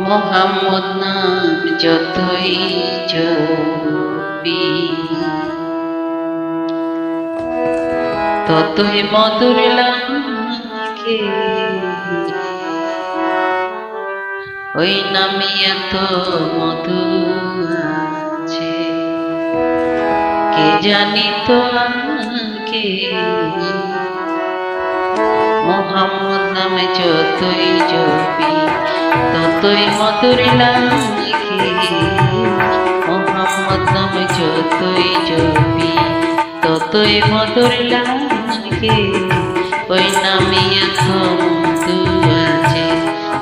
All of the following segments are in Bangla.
মোহাম্মদ নাম যতই জপি ততই মধুর লাগে। ওই নামে এত মধু আছে, কে জানি তো আগে। মোহাম্মদ নামে যতই জপি ততই মধুর লাগে। মোহাম্মদ নামে যতই জপি ততই মধুর লাগে। ওই নামে এত মধু আছে,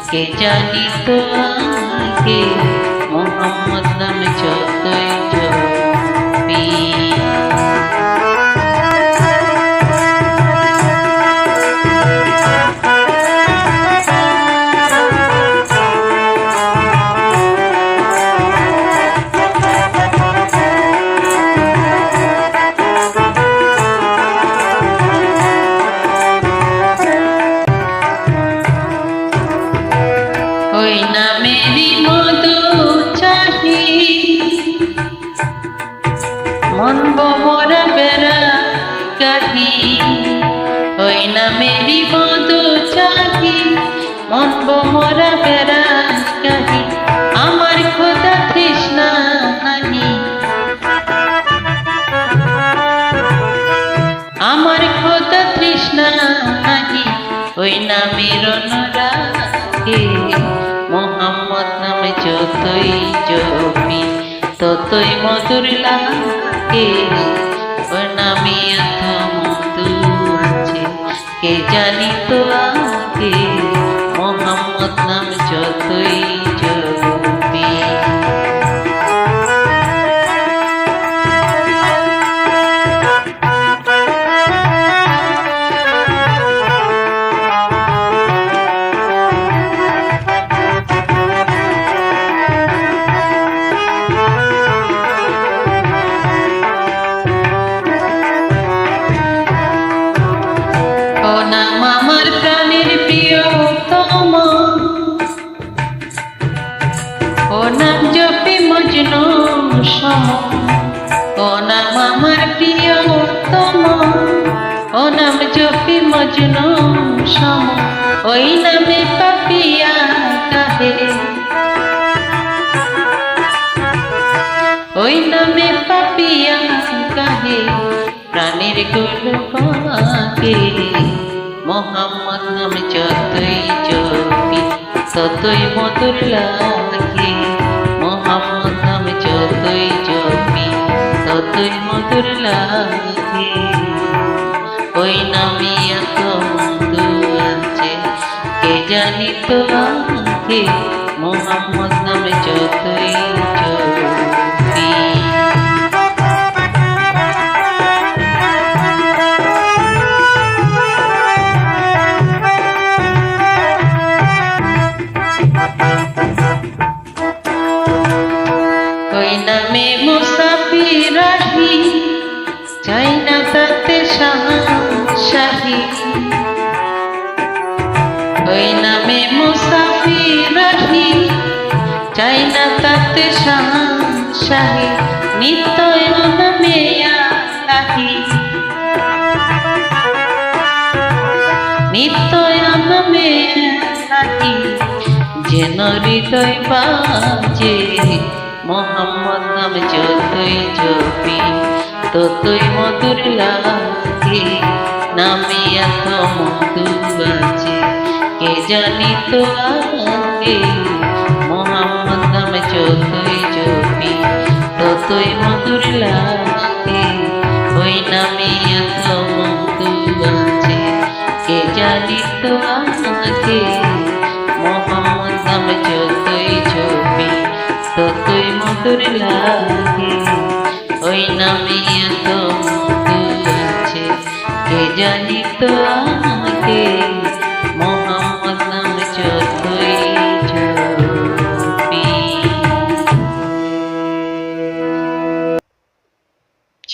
কে জানি তো আগে। মোহাম্মদ নামে যতই জপি ওই নামেরই মধু চাহি মন ভরা বেড়া কাহি। ওই নামেরই মধু চাহি মন ভরা বেড়া কাহি। আমার খোদা তৃষ্ণা নাহি, আমার খোদা তৃষ্ণা নাহি। ওই নামের অনুরাগে মোহাম্মদ নামে যতই জপি ততই মধুর লাগে। ওই নামে এত মধু আছে, কে জানি তো আগে। মোহাম্মদ নাম যতই জপি আমার প্রাণের প্রিয়তম। ও নাম জপি মজনু সম। ও নাম আমার প্রিয়তম। ও নাম জপি মজনু সম। ওই নামে পাপিয়া কাহে, ওই নামে পাপিয়া কাহে। প্রাণের গোলকে মোহাম্মদ নাম যতই জপি ততই মধুর লাগে। মোহাম্মদ নাম যতই জপি ততই মধুর লাগে। ওই নামে এত মধু আছে, কে জানি তো আগে। মোহাম্মদ নাম যতই জপি ওই নামে মুসাফির রাহি, চাই না তাতে শাহী। ওই নামে মুসাফির রাহি, চাই না তাতে শাহী। নিত্যই নামে আলাহি, নিত্যই নামে আলাহি। যেন হৃদয় বাজে মোহাম্মদ নাম যতই জপি ততই মধুর লাগে। নামে এত মধু আছে, কে জানি তো আগে। মোহাম্মদ নাম যতই জপি ততই মধুর লাগে। ওই নামে এত মধু আছে, কে জানি তো আগে। মোহাম্মদ নাম যতই জপি ততই মধুর লাগে। ওই নামে এত মধু আছে, কে জানি তো আগে।